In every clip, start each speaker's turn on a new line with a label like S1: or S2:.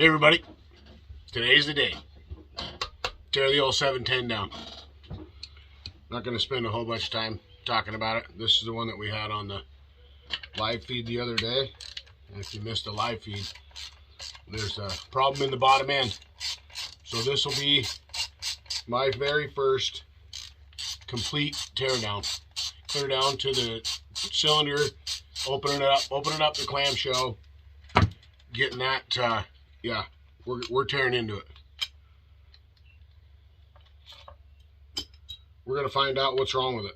S1: Hey everybody, today's the day. Tear the old 710 down. Not going to spend a whole bunch of time talking about it. This is the one that we had on the live feed the other day. And if you missed the live feed, there's a problem in the bottom end. So this will be my very first complete tear down. Clear down to the cylinder, opening it up the clamshell, getting that, yeah, we're tearing into it. We're going to find out what's wrong with it.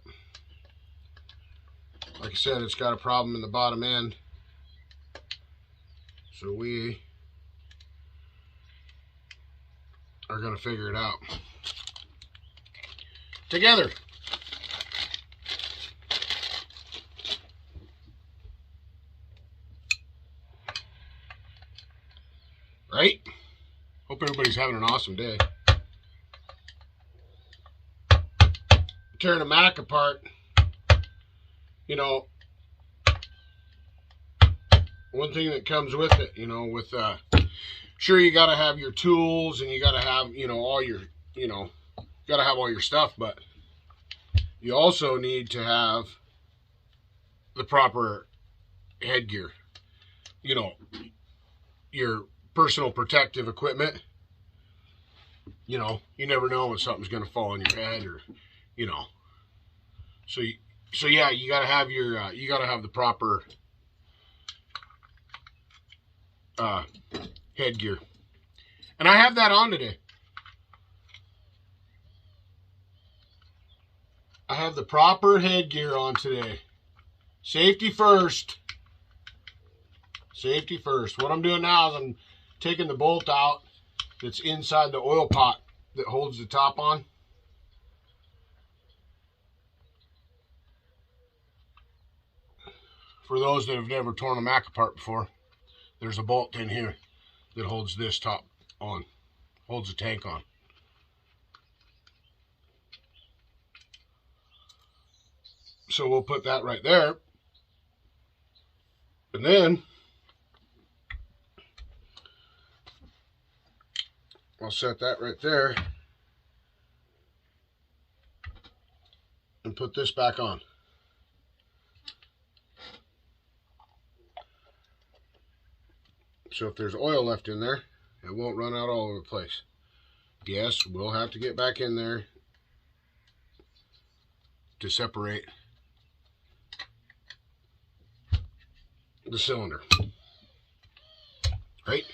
S1: Like I said, it's got a problem in the bottom end. So we are going to figure it out together. Right? Hope everybody's having an awesome day. Tearing a Mac apart, you know, one thing that comes with it, you know, with, sure, you got to have your tools and you got to have, you know, all your, you know, got to have all your stuff, but you also need to have the proper headgear, you know, your personal protective equipment. You know, you never know when something's going to fall on your head, or, you know, so yeah, you got to have your, you got to have the proper headgear. And I have that on today. I have the proper headgear on today. Safety first. Safety first. What I'm doing now is I'm taking the bolt out that's inside the oil pot that holds the top on. For those that have never torn a Mac apart before, there's a bolt in here that holds this top on, holds the tank on. So we'll put that right there. And then I'll set that right there and put this back on. So if there's oil left in there, it won't run out all over the place. Yes, we'll have to get back in there to separate the cylinder. Right?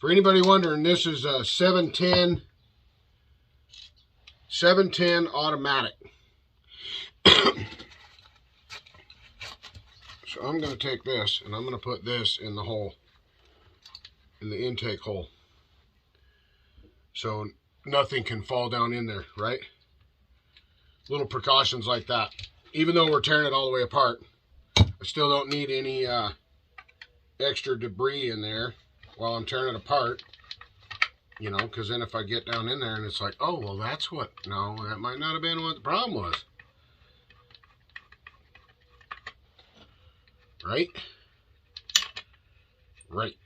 S1: For anybody wondering, this is a 710 automatic. So I'm going to take this and I'm going to put this in the hole, in the intake hole, so nothing can fall down in there, right? Little precautions like that. Even though we're tearing it all the way apart, I still don't need any extra debris in there while I'm tearing it apart, you know, because then if I get down in there and it's like, oh, well, that's what, no, that might not have been what the problem was. Right? Right.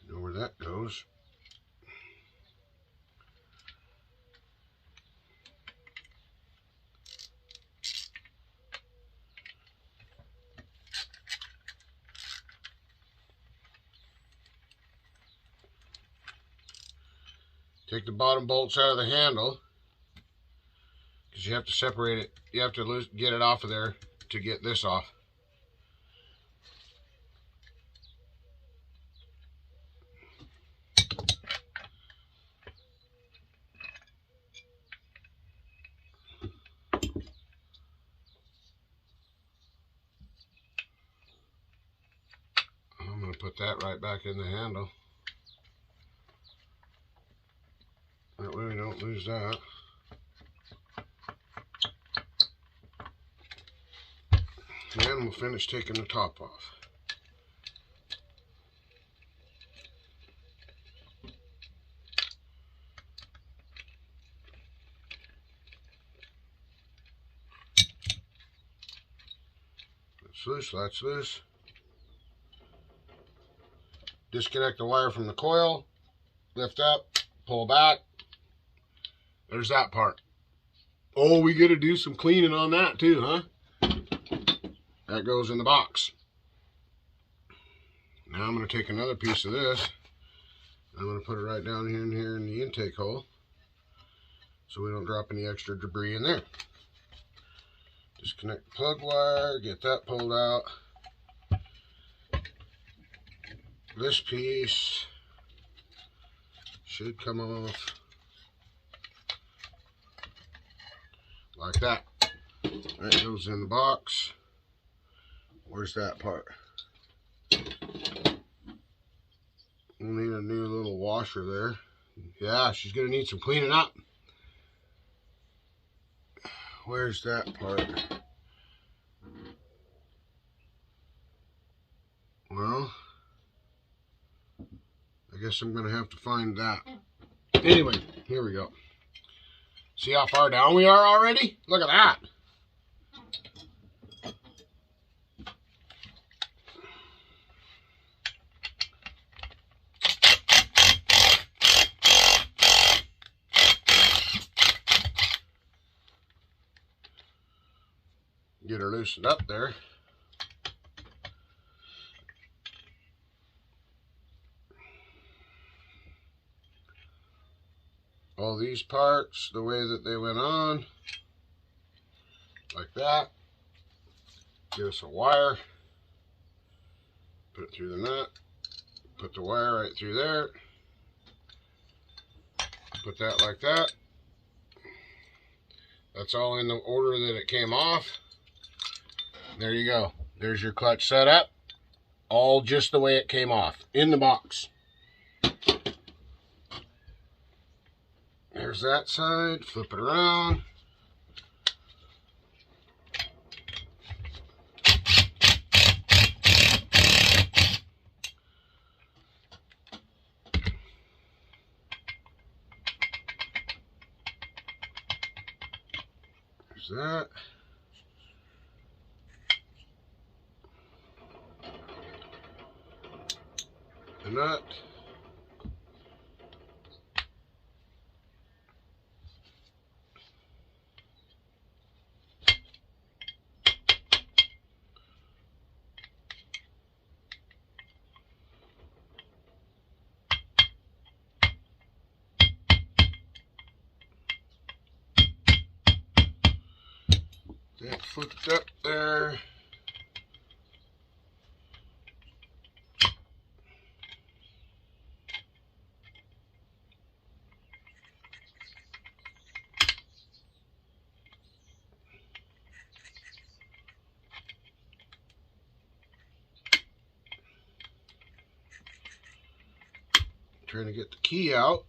S1: Know where that goes. Take the bottom bolts out of the handle, because you have to separate it. You have to get it off of there to get this off. I'm going to put that right back in the handle. That way we don't lose that. And we'll finish taking the top off. That's loose, that's loose. Disconnect the wire from the coil, lift up, pull back. There's that part. Oh, we got to do some cleaning on that too, huh? That goes in the box. Now I'm going to take another piece of this. I'm going to put it right down here in the intake hole, so we don't drop any extra debris in there. Disconnect the plug wire, get that pulled out. This piece should come off like that. That goes in the box. Where's that part? We'll need a new little washer there. Yeah, she's gonna need some cleaning up. Where's that part? Well, I guess I'm gonna have to find that. Anyway, here we go. See how far down we are already? Look at that. Get her loosened up there. All these parts, the way that they went on, like that. Give us a wire. Put it through the nut. Put the wire right through there. Put that like that. That's all in the order that it came off. There you go. There's your clutch set up. All just the way it came off in the box. There's that side. Flip it around. There's that. The nut. That flipped up there. Trying to get the key out.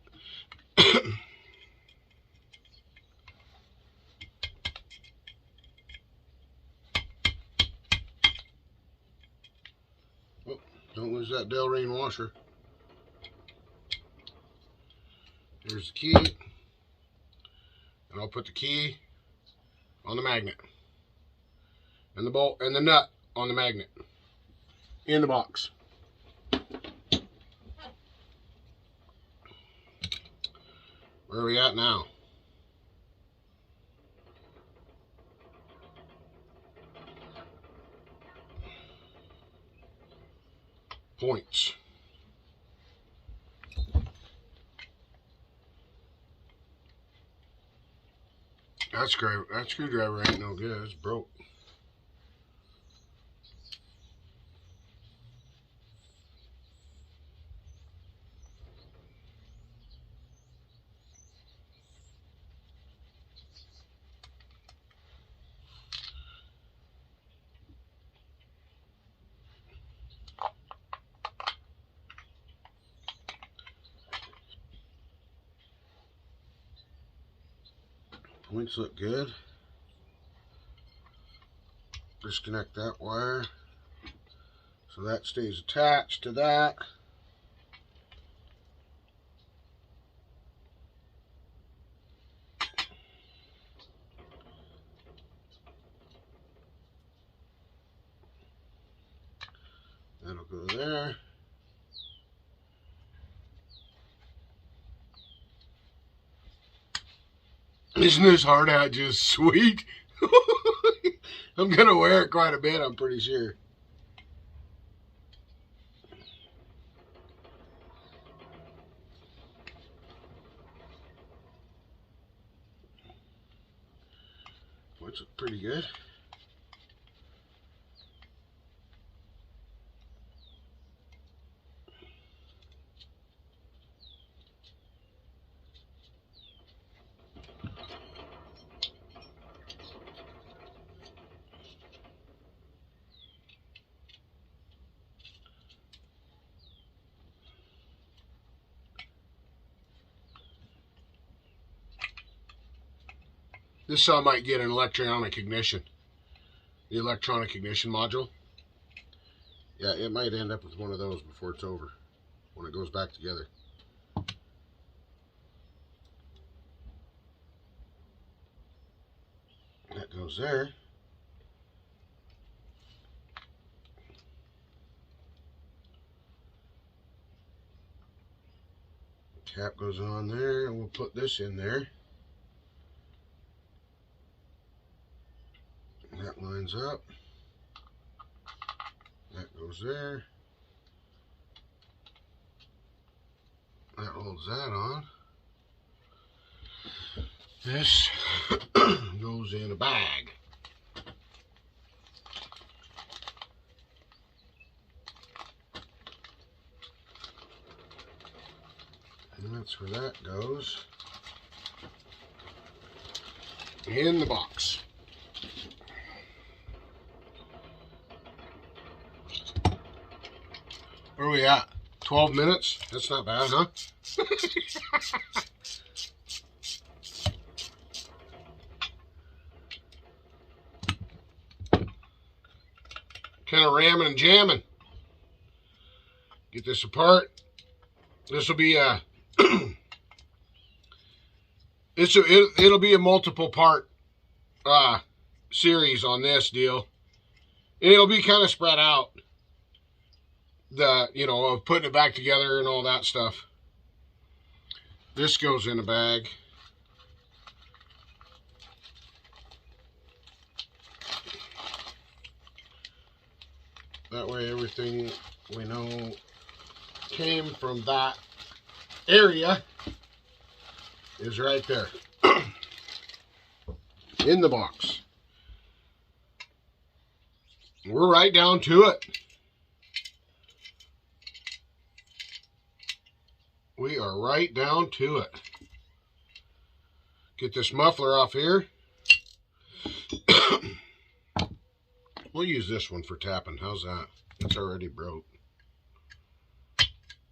S1: Oh, don't lose that Delrain washer. Here's the key. And I'll put the key on the magnet. And the bolt and the nut on the magnet. In the box. Where are we at now? Points. That screwdriver ain't no good. It's broke. Points look good. Disconnect that wire so that stays attached to that. That'll go there. Isn't this hard hat just sweet? I'm going to wear it quite a bit, I'm pretty sure. Which look pretty good. This saw might get an electronic ignition. The electronic ignition module. Yeah, it might end up with one of those before it's over, when it goes back together. That goes there. Cap goes on there, and we'll put this in there. That lines up. That goes there. That holds that on. This goes in a bag. And that's where that goes. In the box. Where are we at? 12 minutes? That's not bad, huh? Kind of ramming and jamming. Get this apart. This will be a it'll be a multiple part series on this deal. And it'll be kind of spread out. Of putting it back together and all that stuff. This goes in a bag. That way everything we know came from that area is right there. In the box. We're right down to it. We are right down to it. Get this muffler off here. We'll use this one for tapping. How's that? It's already broke.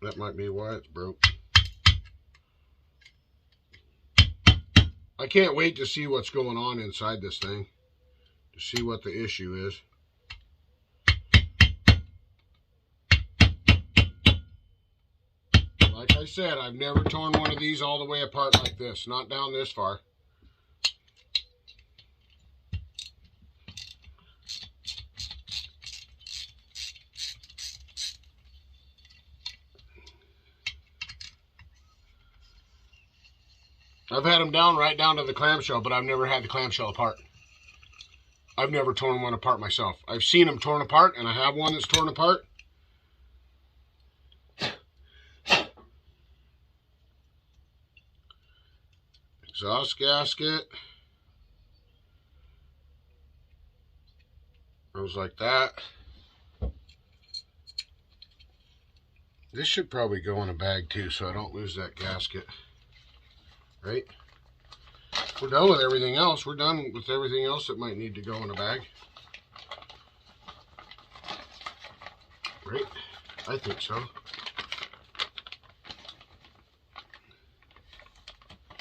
S1: That might be why it's broke. I can't wait to see what's going on inside this thing. To see what the issue is. Like I said, I've never torn one of these all the way apart like this. Not down this far. I've had them down right down to the clamshell, but I've never had the clamshell apart. I've never torn one apart myself. I've seen them torn apart, and I have one that's torn apart. Exhaust gasket. Goes like that. This should probably go in a bag too, so I don't lose that gasket. Right? We're done with everything else. We're done with everything else that might need to go in a bag. Right? I think so.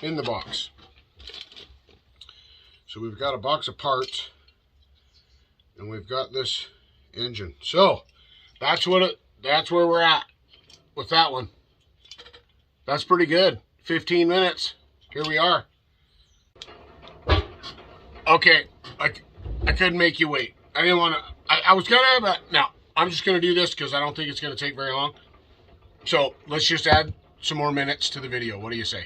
S1: In the box. So we've got a box of parts, and we've got this engine. So that's where we're at with that one. That's pretty good. 15 minutes. Here we are. Okay, I couldn't make you wait. I didn't want to. I was gonna, but no. I'm just gonna do this because I don't think it's gonna take very long. So let's just add some more minutes to the video. What do you say?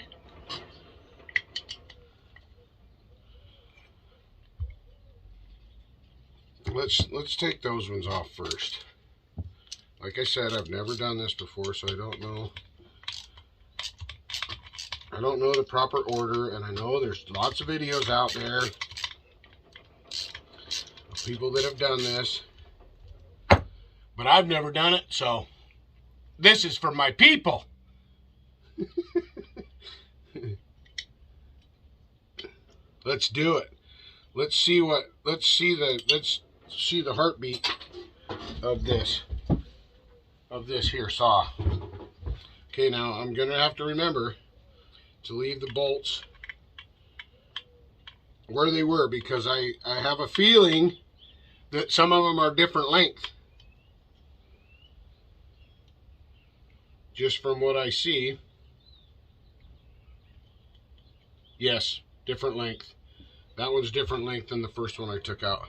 S1: Let's take those ones off first. Like I said, I've never done this before, so I don't know. I don't know the proper order, and I know there's lots of videos out there of people that have done this, but I've never done it, so this is for my people. Let's do it. Let's see the heartbeat of this here saw. Okay, now I'm gonna have to remember to leave the bolts where they were, because I have a feeling that some of them are different length. Just from what I see. Yes, different length. That one's different length than the first one I took out.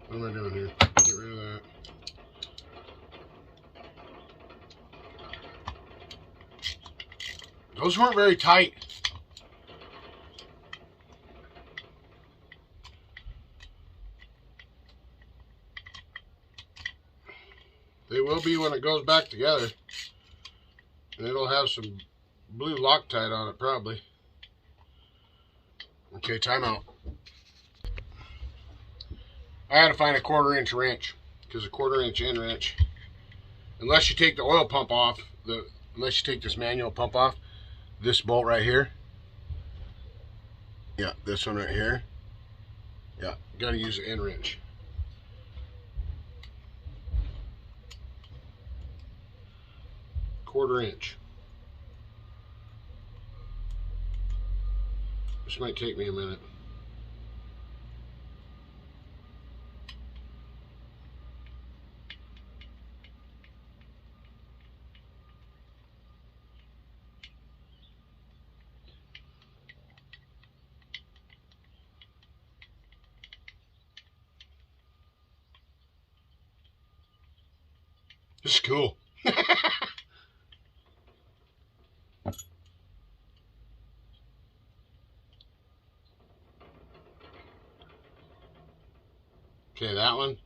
S1: What am I doing here? Get rid of that. Those weren't very tight. They will be when it goes back together. And it'll have some blue Loctite on it probably. Okay, time out. I had to find a 1/4 inch wrench, because a 1/4 inch end wrench, unless you take the oil pump off, unless you take this manual pump off, this bolt right here, yeah, this one right here, yeah, got to use an end wrench. Quarter inch. This might take me a minute. This is cool. Okay, that one.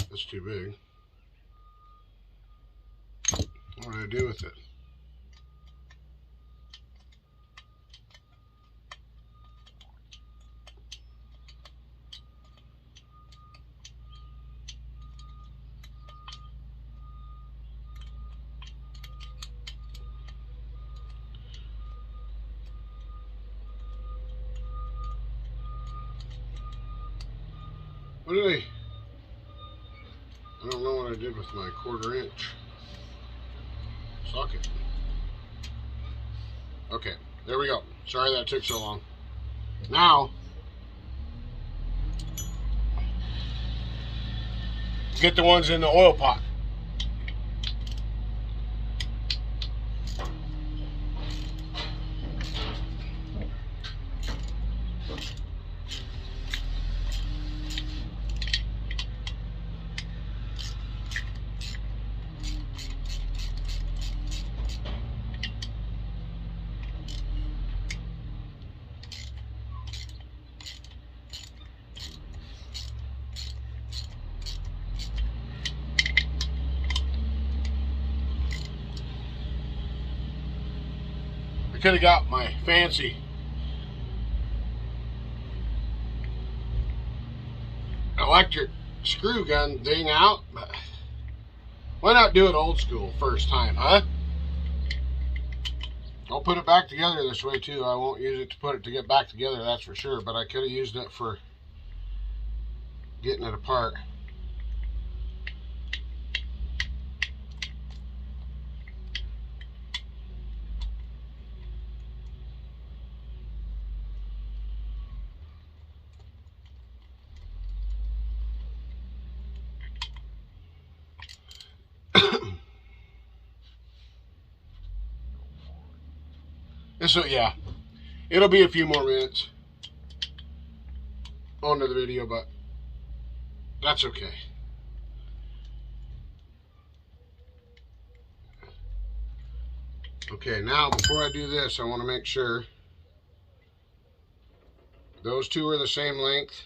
S1: That's too big. What do I do with it? What did I don't know what I did with my 1/4 inch socket. Okay, there we go. Sorry that took so long. Now, get the ones in the oil pot. could have got my fancy electric screw gun thing out, but why not do it old school first time, huh? I'll put it back together this way too. I won't use it to put it to get back together, that's for sure, but I could have used it for getting it apart. So yeah, it'll be a few more minutes onto the video, but that's okay. Okay, now before I do this, I want to make sure those two are the same length.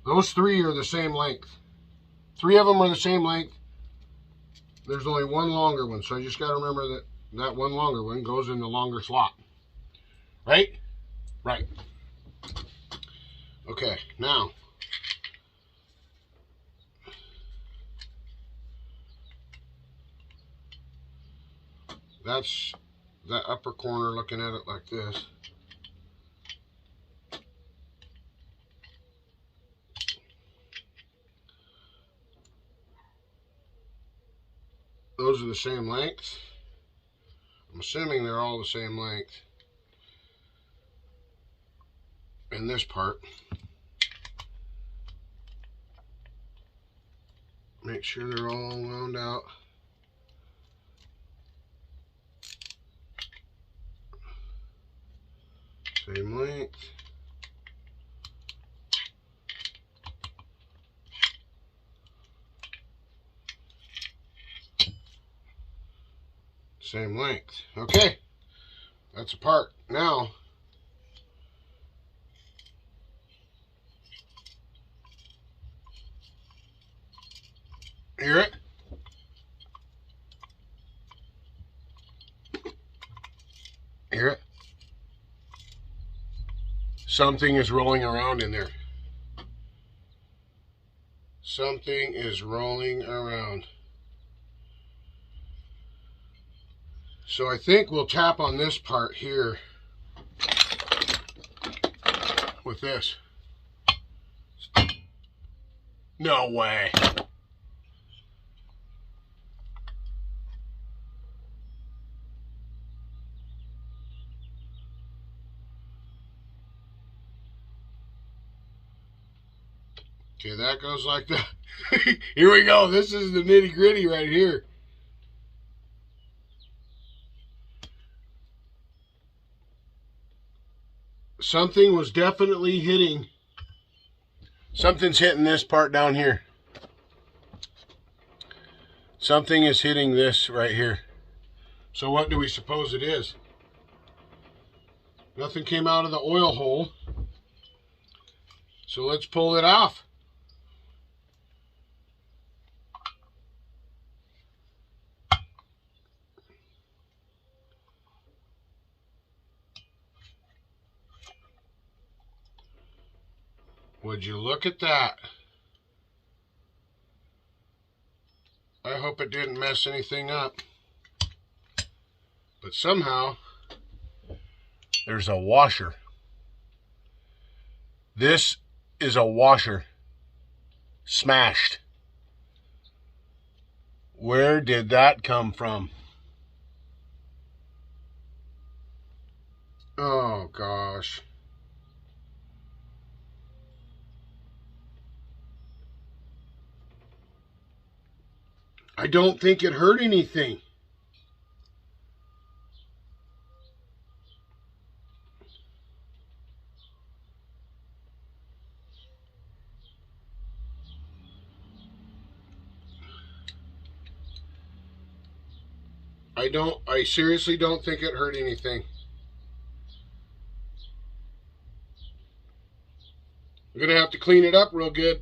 S1: Those three are the same length. Three of them are the same length. There's only one longer one, so I just got to remember that that one longer one goes in the longer slot. Right? Right. Okay, now that's that upper corner looking at it like this. Those are the same length. I'm assuming they're all the same length. And this part. Make sure they're all wound out. Same length. Same length. Okay, that's apart. Now, hear it? Hear it? Something is rolling around in there. Something is rolling around. So I think we'll tap on this part here with this. No way. Okay, that goes like that. Here we go. This is the nitty gritty right here. Something was definitely hitting. Something's hitting this part down here. Something is hitting this right here. So what do we suppose it is? Nothing came out of the oil hole. So let's pull it off. Would you look at that? I hope it didn't mess anything up. But somehow, there's a washer. This is a washer. Smashed. Where did that come from? Oh gosh. I don't think it hurt anything. I seriously don't think it hurt anything. I'm gonna have to clean it up real good.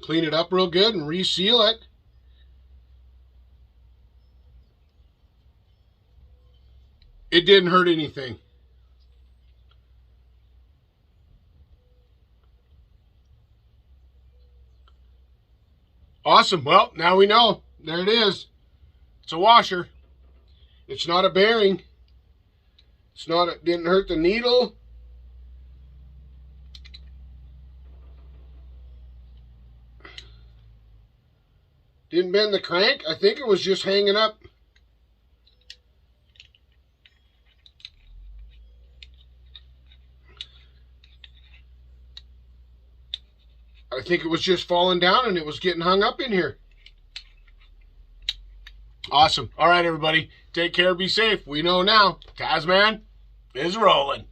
S1: clean it up real good and reseal it. It didn't hurt anything. Awesome. Well, now we know. There it is. It's a washer. It's not a bearing. It didn't hurt the needle. Didn't bend the crank. I think it was just hanging up. I think it was just falling down and it was getting hung up in here. Awesome. All right, everybody. Take care. Be safe. We know now. TazMan is rolling.